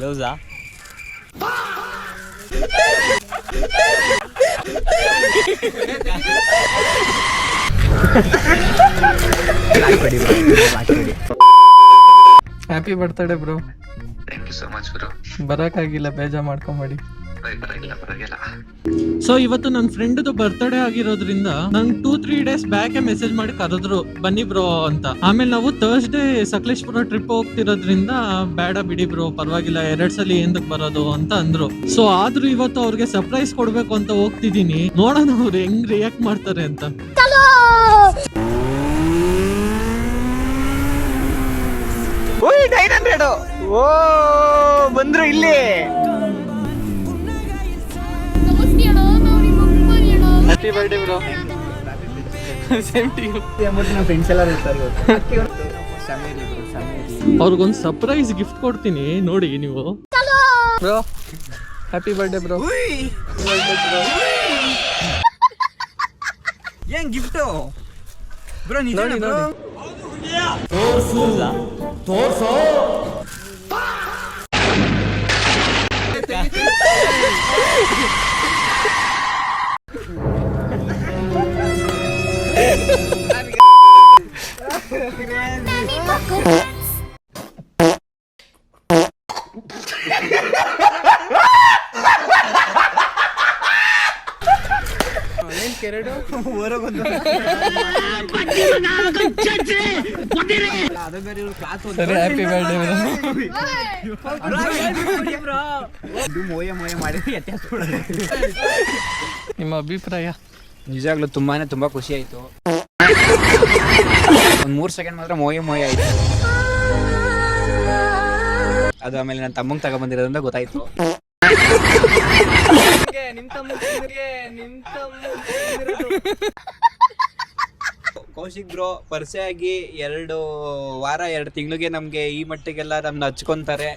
ಬ್ಲೌಸಾ? Happy birthday bro. Thank you so much bro. ಬರಕ್ಕಾಗಿಲ್ಲ, ಬೇಜಾರ್ ಮಾಡ್ಕೊಂಬೇಡಿ. ಪರವಾಗಿಲ್ಲ. ಸೊ ಇವತ್ತು ನನ್ನ ಫ್ರೆಂಡ್ದು ಬರ್ತ್ಡೇ ಆಗಿರೋದ್ರಿಂದ ನಂಗೆ 2-3 ಡೇಸ್ ಬ್ಯಾಕ್ ಮೆಸೇಜ್ ಮಾಡಿ ಕರೆದ್ರು ಬನ್ನಿ ಬ್ರೋ ಅಂತ. ಆಮೇಲೆ ನಾವು ಥರ್ಸ್ಡೇ ಸಕಲೇಶ್ಪುರ ಟ್ರಿಪ್ ಹೋಗ್ತಿರೋದ್ರಿಂದ ಬೇಡ ಬಿಡಿ ಬ್ರೋ ಪರವಾಗಿಲ್ಲ 2 ಸಲ ಏನಕ್ಕೆ ಬರೋದು ಅಂತ ಅಂದ್ರು. ಸೊ ಆದ್ರೂ ಇವತ್ತು ಅವ್ರಿಗೆ ಸರ್ಪ್ರೈಸ್ ಕೊಡ್ಬೇಕು ಅಂತ ಹೋಗ್ತಿದೀನಿ, ನೋಡೋಣ ಅವ್ರು ಹೆಂಗ್ ರಿಯಾಕ್ಟ್ ಮಾಡ್ತಾರೆ ಅಂತ. ಓಯ್ 900 ಓ ಬಂದ್ರು ಇಲ್ಲಿ. Happy birthday bro. Same to you. ನಮ್ಮ ಫ್ರೆಂಡ್ಸ್ ಎಲ್ಲ ಇರ್ತಾರೆ ಇವತ್ತು. ಅವ್ರಿಗೊಂದು ಸರ್ಪ್ರೈಸ್ ಗಿಫ್ಟ್ ಕೊಡ್ತೀನಿ ನೋಡಿ ನೀವು. Bro happy birthday bro. ಏನ್ ಗಿಫ್ಟು ಬ್ರೋ? ನೋಡಿ ನೋಡಿ. ತೋರ್ಸು. ಕೆರಡು ಹೊರಗೊಂದು ಅದು ಬೇರೆ ಕ್ಲಾಸ್. ಸರಿ ಹ್ಯಾಪಿ ಬರ್ಡೇ ಬ್ರೋ. ಇದು ಮೋಯ ಮಾಡಿ ನಿಮ್ಮ ಅಭಿಪ್ರಾಯ? ನಿಜಾಗ್ಲೂ ತುಂಬಾ ಖುಷಿ ಆಯ್ತು. ಒಂದ್ 3 ಸೆಕೆಂಡ್ ಮಾತ್ರ ಮೋಯ ಆಯ್ತು. ಅದು ಆಮೇಲೆ ನನ್ನ ತಮ್ಮಂಗ್ ತಗೊಂಡ್ಬಂದಿರೋದ್ರಿಂದ ಗೊತ್ತಾಯ್ತು. ಕೌಶಿಕ್ ಬ್ರೋ ಪರಿಚಯ ಆಗಿ 2 ವಾರ 2 ತಿಂಗಳಿಗೆ ನಮ್ಗೆ ಈ ಮಟ್ಟಿಗೆಲ್ಲ ನಮ್ನ ಹಚ್ಕೊಂತಾರೆ,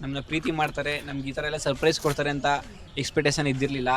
ನಮ್ಮನ್ನ ಪ್ರೀತಿ ಮಾಡ್ತಾರೆ, ನಮ್ಗೆ ಈ ಥರ ಎಲ್ಲ ಸರ್ಪ್ರೈಸ್ ಕೊಡ್ತಾರೆ ಅಂತ ಎಕ್ಸ್ಪೆಕ್ಟೇಷನ್ ಇದ್ದಿರಲಿಲ್ಲ.